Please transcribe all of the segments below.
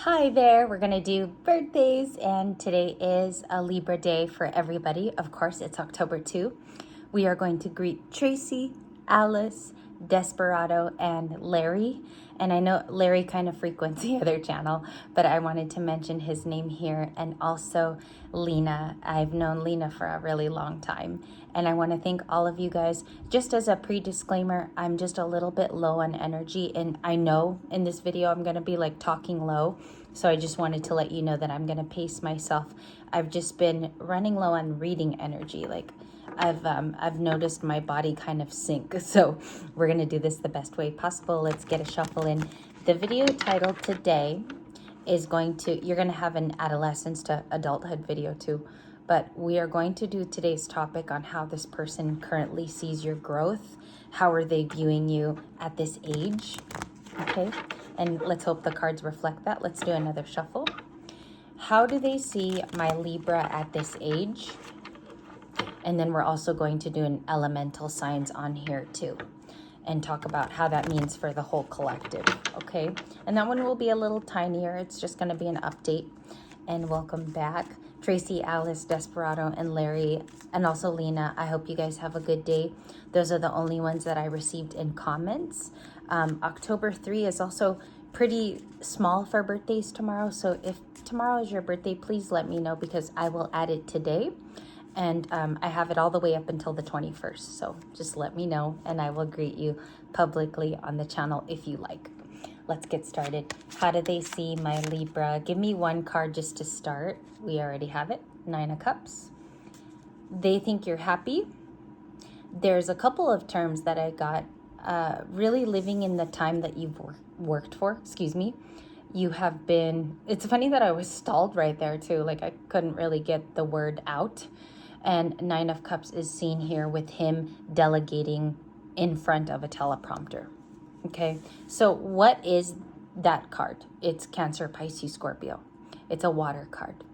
Hi there, we're gonna do birthdays, and today is a Libra day for everybody. Of course, it's October 2. We are going to greet Tracy, Alice, Desperado, and Larry. And I know Larry kind of frequents the other channel, but I wanted to mention his name here, and also Lena. I've known Lena for a really long time, and I want to thank all of you guys. Just as a pre-disclaimer, I'm just a little bit low on energy, and I know in this video I'm going to be like talking low, so I just wanted to let you know that I'm going to pace myself. I've just been running low on reading energy. Like I've noticed my body kind of sink. So we're gonna do this the best way possible. Let's get a shuffle in. The video title today is you're gonna have an adolescence to adulthood video too, but we are going to do today's topic on how this person currently sees your growth. How are they viewing you at this age? Okay, and let's hope the cards reflect that. Let's do another shuffle. How do they see my Libra at this age? And then we're also going to do an elemental signs on here too, and talk about how that means for the whole collective, okay? And that one will be a little tinier. It's just gonna be an update. And welcome back, Tracy, Alice, Desperado, and Larry, and also Lena. I hope you guys have a good day. Those are the only ones that I received in comments. October 3 is also pretty small for birthdays tomorrow. So if tomorrow is your birthday, please let me know because I will add it today. And I have it all the way up until the 21st. So just let me know and I will greet you publicly on the channel if you like. Let's get started. How do they see my Libra? Give me one card just to start. We already have it. 9 of Cups. They think you're happy. There's a couple of terms that I got. Really living in the time that you've worked for. Excuse me. You have been... It's funny that I was stalled right there too. Like I couldn't really get the word out. And 9 of Cups is seen here with him delegating in front of a teleprompter. Okay, so what is that card? It's Cancer, Pisces, Scorpio. It's a water card.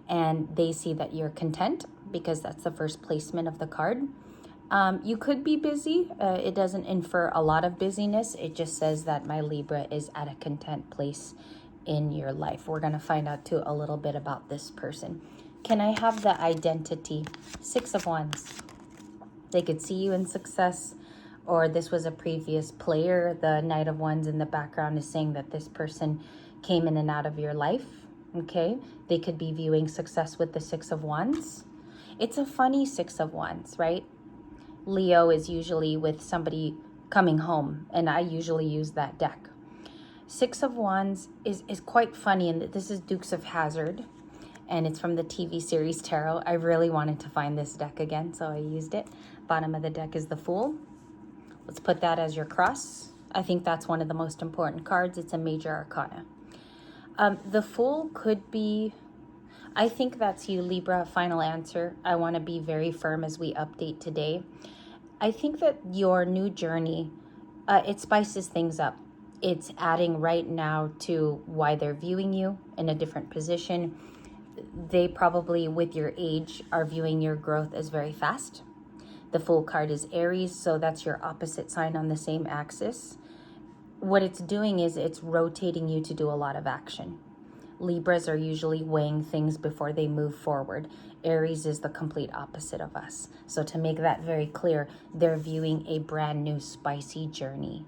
And they see that you're content because that's the first placement of the card. You could be busy. It doesn't infer a lot of busyness. It just says that my Libra is at a content place in your life. We're going to find out too a little bit about this person. Can I have the identity? 6 of Wands. They could see you in success, or this was a previous player. The Knight of Wands in the background is saying that this person came in and out of your life. Okay, they could be viewing success with the 6 of Wands. It's a funny 6 of Wands, right? Leo is usually with somebody coming home, and I usually use that deck. 6 of Wands is quite funny, and this is Dukes of Hazzard. And it's from the TV series Tarot. I really wanted to find this deck again, so I used it. Bottom of the deck is the Fool. Let's put that as your cross. I think that's one of the most important cards. It's a major arcana. The Fool could be, I think that's you, Libra. Final answer. I want to be very firm as we update today. I think that your new journey, it spices things up. It's adding right now to why they're viewing you in a different position. They probably, with your age, are viewing your growth as very fast. The Fool card is Aries, so that's your opposite sign on the same axis. What it's doing is it's rotating you to do a lot of action. Libras are usually weighing things before they move forward. Aries is the complete opposite of us. So to make that very clear, they're viewing a brand new spicy journey.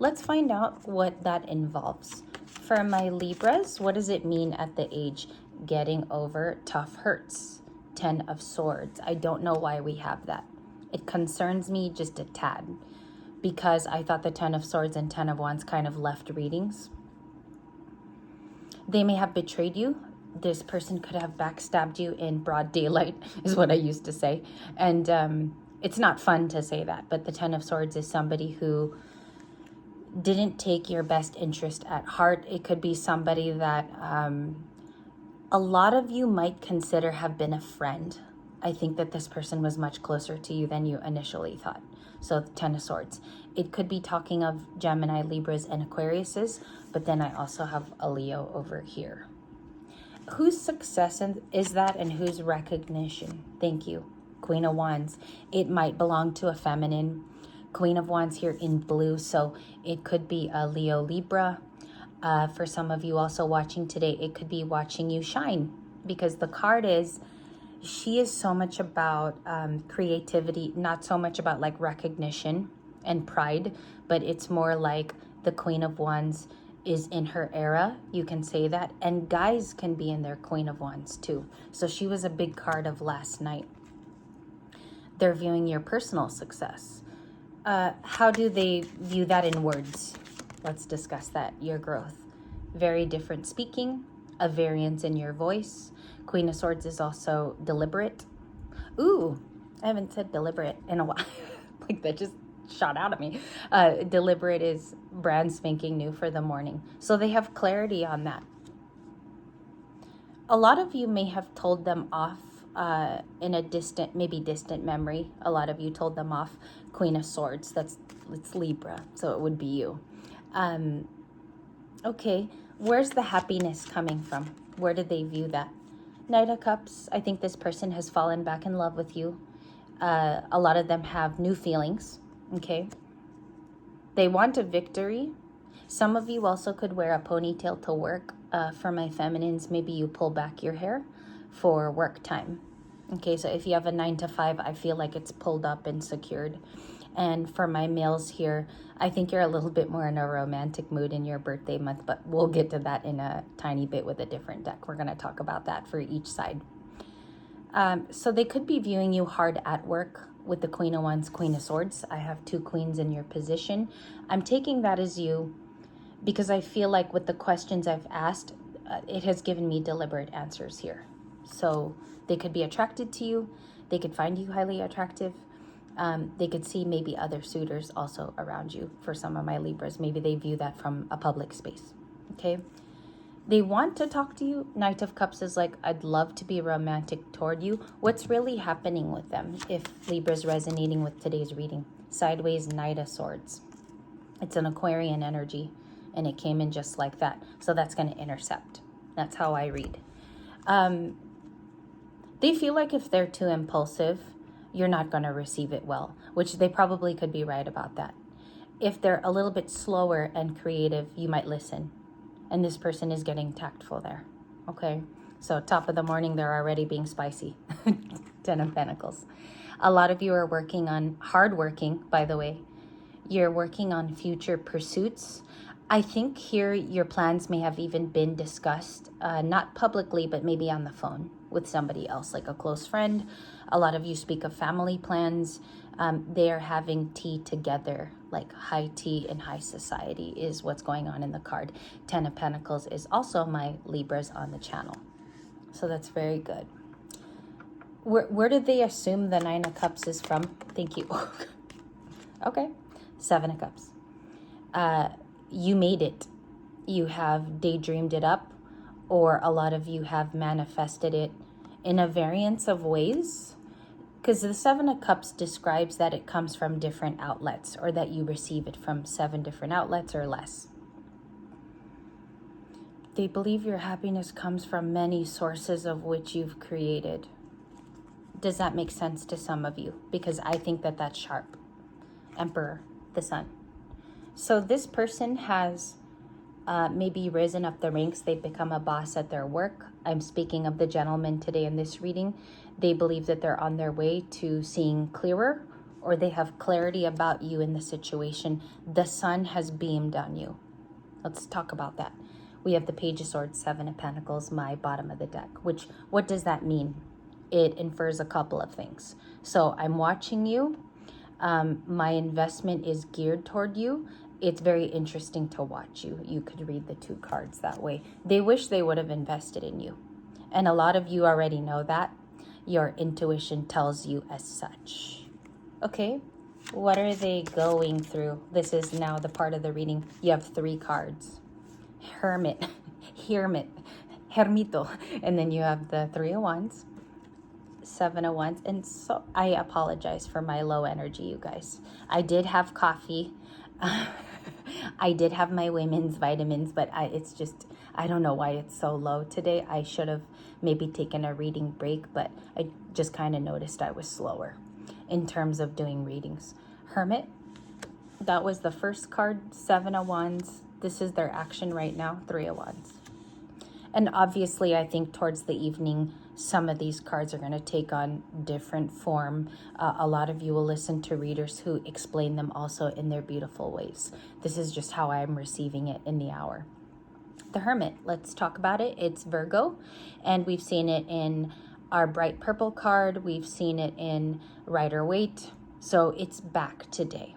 Let's find out what that involves. For my Libras, what does it mean at the age? Getting over tough hurts. 10 of Swords. I don't know why we have that. It concerns me just a tad because I thought the 10 of Swords and 10 of Wands kind of left readings. They may have betrayed you. This person could have backstabbed you in broad daylight is what I used to say. And it's not fun to say that, but the 10 of Swords is somebody who didn't take your best interest at heart. It could be somebody that a lot of you might consider have been a friend. I think that this person was much closer to you than you initially thought. So 10 of Swords. It could be talking of Gemini, Libras, and Aquariuses, but then I also have a Leo over here. Whose success is that and whose recognition? Thank you. Queen of Wands. It might belong to a feminine. Queen of Wands here in blue, so it could be a Leo, Libra. For some of you also watching today, it could be watching you shine, because the card is, she is so much about creativity, not so much about like recognition and pride, but it's more like the Queen of Wands is in her era, you can say that, and guys can be in their Queen of Wands too. So she was a big card of last night. They're viewing your personal success. How do they view that in words? Let's discuss that. Your growth. Very different speaking, a variance in your voice. Queen of Swords is also deliberate. Ooh, I haven't said deliberate in a while. Like that just shot out at me. Deliberate is brand spanking new for the morning. So they have clarity on that. A lot of you may have told them off in a distant, maybe distant memory. A lot of you told them off. Queen of Swords, it's Libra, so it would be you. Okay, where's the happiness coming from? Where did they view that? Knight of Cups, I think this person has fallen back in love with you. A lot of them have new feelings, okay? They want a victory. Some of you also could wear a ponytail to work. For my feminines, maybe you pull back your hair for work time. Okay, so if you have a 9 to 5, I feel like it's pulled up and secured. And for my males here, I think you're a little bit more in a romantic mood in your birthday month, but we'll get to that in a tiny bit with a different deck. We're going to talk about that for each side. So they could be viewing you hard at work with the Queen of Wands, Queen of Swords. I have 2 queens in your position. I'm taking that as you because I feel like with the questions I've asked, it has given me deliberate answers here. So they could be attracted to you. They could find you highly attractive. They could see maybe other suitors also around you. For some of my Libras, maybe they view that from a public space. Okay. They want to talk to you. Knight of Cups is like, I'd love to be romantic toward you. What's really happening with them if Libra's resonating with today's reading? Sideways Knight of Swords. It's an Aquarian energy, and it came in just like that. So that's going to intercept. That's how I read. They feel like if they're too impulsive, you're not going to receive it well, which they probably could be right about that. If they're a little bit slower and creative, you might listen. And this person is getting tactful there. Okay, so top of the morning, they're already being spicy. 10 of Pentacles. A lot of you are working on, hardworking, by the way. You're working on future pursuits. I think here your plans may have even been discussed, not publicly, but maybe on the phone with somebody else, like a close friend. A lot of you speak of family plans. They are having tea together, like high tea in high society is what's going on in the card. 10 of Pentacles is also my Libras on the channel. So that's very good. Where did they assume the 9 of Cups is from? Thank you. Okay. 7 of Cups. You made it. You have daydreamed it up, or a lot of you have manifested it in a variance of ways. Because the 7 of Cups describes that it comes from different outlets, or that you receive it from 7 different outlets or less. They believe your happiness comes from many sources of which you've created. Does that make sense to some of you? Because I think that that's sharp. Emperor, the Sun. So this person has maybe risen up the ranks. They've become a boss at their work. I'm speaking of the gentleman today in this reading. They believe that they're on their way to seeing clearer, or they have clarity about you in the situation. The sun has beamed on you. Let's talk about that. We have the Page of Swords, 7 of Pentacles, my bottom of the deck. What does that mean? It infers a couple of things. So I'm watching you. My investment is geared toward you. It's very interesting to watch you. You could read the 2 cards that way. They wish they would have invested in you. And a lot of you already know that. Your intuition tells you as such. Okay, what are they going through? This is now the part of the reading. You have 3 cards. Hermit, Hermito. And then you have the 3 of Wands, 7 of Wands. And so I apologize for my low energy, you guys. I did have coffee. I did have my women's vitamins, but it's just, I don't know why it's so low today. I should have maybe taken a reading break, but I just kind of noticed I was slower in terms of doing readings. Hermit, that was the first card, 7 of Wands, This is their action right now, Three of Wands. And obviously, I think towards the evening, some of these cards are going to take on different form. A lot of you will listen to readers who explain them also in their beautiful ways. This is just how I'm receiving it in the hour. The Hermit, let's talk about it. It's Virgo, and we've seen it in our bright purple card. We've seen it in Rider-Waite, so it's back today.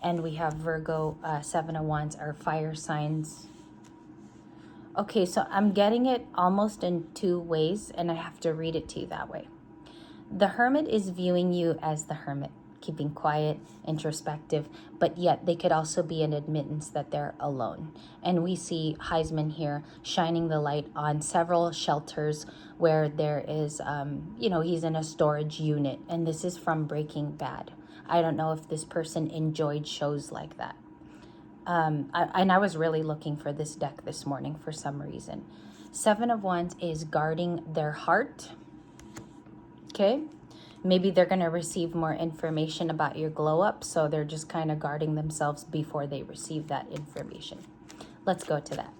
And we have Virgo, Seven of Wands, our fire signs. Okay, so I'm getting it almost in two ways, and I have to read it to you that way. The Hermit is viewing you as the Hermit, keeping quiet, introspective, but yet they could also be an admittance that they're alone. And we see Heisman here shining the light on several shelters where there is, he's in a storage unit, and this is from Breaking Bad. I don't know if this person enjoyed shows like that. I was really looking for this deck this morning for some reason. Seven of Wands is guarding their heart. Okay. Maybe they're going to receive more information about your glow up, so they're just kind of guarding themselves before they receive that information. Let's go to that.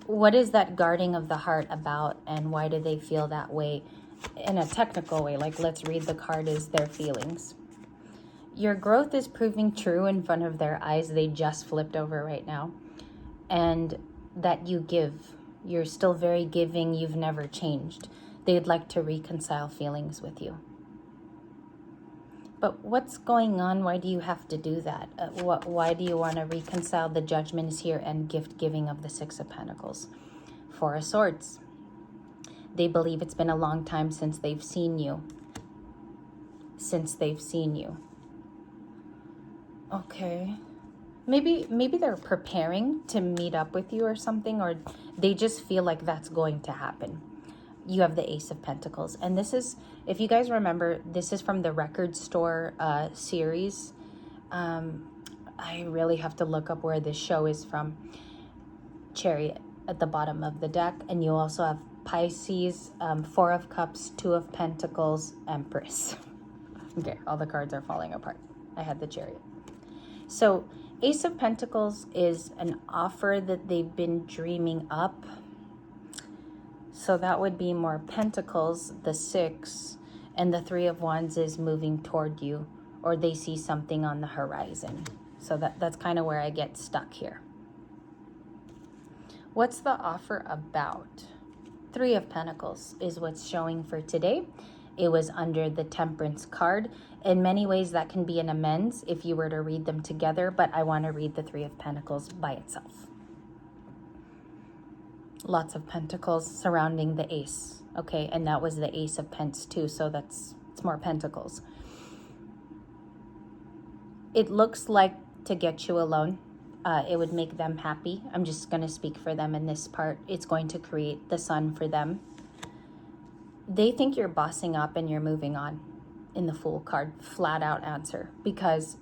What is that guarding of the heart about, and why do they feel that way in a technical way? Like, let's read the card as their feelings. Your growth is proving true in front of their eyes. They just flipped over right now. And that you give. You're still very giving. You've never changed. They'd like to reconcile feelings with you. But what's going on? Why do you have to do that? Why do you want to reconcile? The Judgment is here, and gift giving of the Six of Pentacles. Four of Swords. They believe it's been a long time since they've seen you. Okay. Maybe they're preparing to meet up with you or something, or they just feel like that's going to happen. You have the Ace of Pentacles. And this is, if you guys remember, this is from the Record Store series. I really have to look up where this show is from. Chariot at the bottom of the deck. And you also have Pisces, Four of Cups, Two of Pentacles, Empress. Okay, all the cards are falling apart. I had the Chariot. So Ace of Pentacles is an offer that they've been dreaming up. So that would be more Pentacles, the Six, and the Three of Wands is moving toward you, or they see something on the horizon. So that's kind of where I get stuck here. What's the offer about? Three of Pentacles is what's showing for today. It was under the Temperance card. In many ways, that can be an amends if you were to read them together, but I want to read the Three of Pentacles by itself. Lots of pentacles surrounding the ace. Okay, and that was the Ace of Pence too, so it's more pentacles. It looks like to get you alone. It would make them happy. I'm just going to speak for them in this part. It's going to create the sun for them. They think you're bossing up and you're moving on in the Fool card. Flat out answer. Because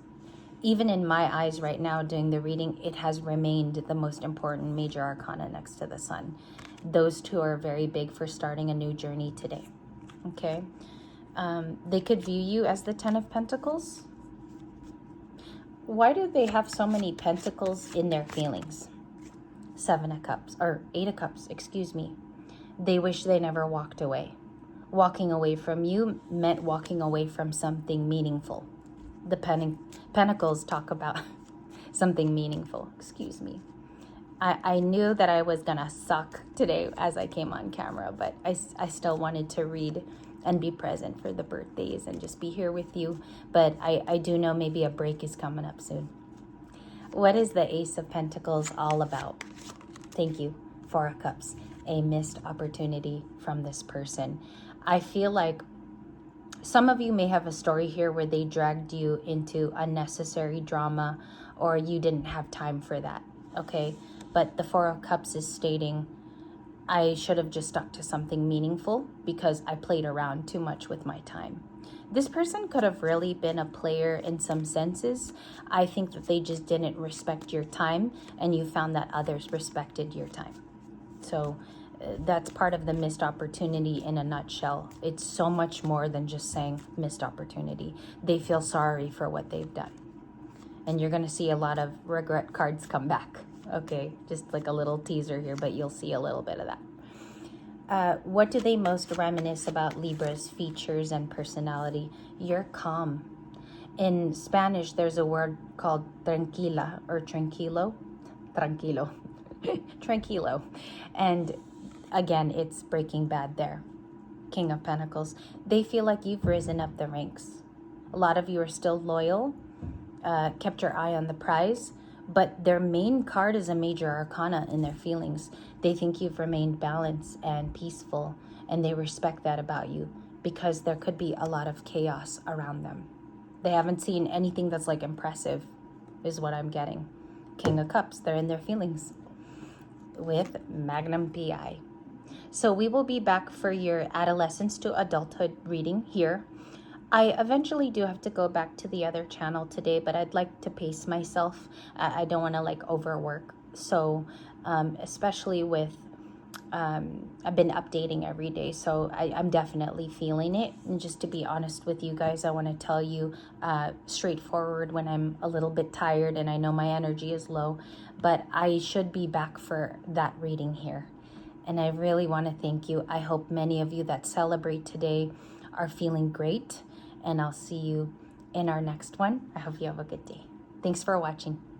even in my eyes right now doing the reading, it has remained the most important major arcana next to the sun. Those two are very big for starting a new journey today. Okay. They could view you as the Ten of Pentacles. Why do they have so many pentacles in their feelings? Seven of Cups, or Eight of Cups, excuse me. They wish they never walked away. Walking away from you meant walking away from something meaningful. The Pentacles talk about something meaningful, excuse me. I knew that I was gonna suck today as I came on camera, but I still wanted to read and be present for the birthdays and just be here with you. But I do know maybe a break is coming up soon. What is the Ace of Pentacles all about? Thank you. Four of Cups, a missed opportunity from this person. I feel like some of you may have a story here where they dragged you into unnecessary drama, or you didn't have time for that, okay? But the Four of Cups is stating, I should have just stuck to something meaningful because I played around too much with my time. This person could have really been a player in some senses. I think that they just didn't respect your time, and you found that others respected your time. So that's part of the missed opportunity in a nutshell. It's so much more than just saying missed opportunity. They feel sorry for what they've done. And you're going to see a lot of regret cards come back Okay, just like a little teaser here, but you'll see a little bit of that. What do they most reminisce about Libra's features and personality? You're calm. In Spanish, there's a word called tranquila or tranquilo. Tranquilo. Tranquilo. And again, it's Breaking Bad there. King of Pentacles. They feel like you've risen up the ranks. A lot of you are still loyal, kept your eye on the prize, but their main card is a major arcana in their feelings. They think you've remained balanced and peaceful, and they respect that about you because there could be a lot of chaos around them. They haven't seen anything that's like impressive, is what I'm getting. King of Cups, they're in their feelings with Magnum PI. So we will be back for your adolescence to adulthood reading here. I eventually do have to go back to the other channel today, but I'd like to pace myself. I don't want to like overwork. So especially with, I've been updating every day, so I'm definitely feeling it. And just to be honest with you guys, I want to tell you straightforward when I'm a little bit tired and I know my energy is low, but I should be back for that reading here. And I really want to thank you. I hope many of you that celebrate today are feeling great. And I'll see you in our next one. I hope you have a good day. Thanks for watching.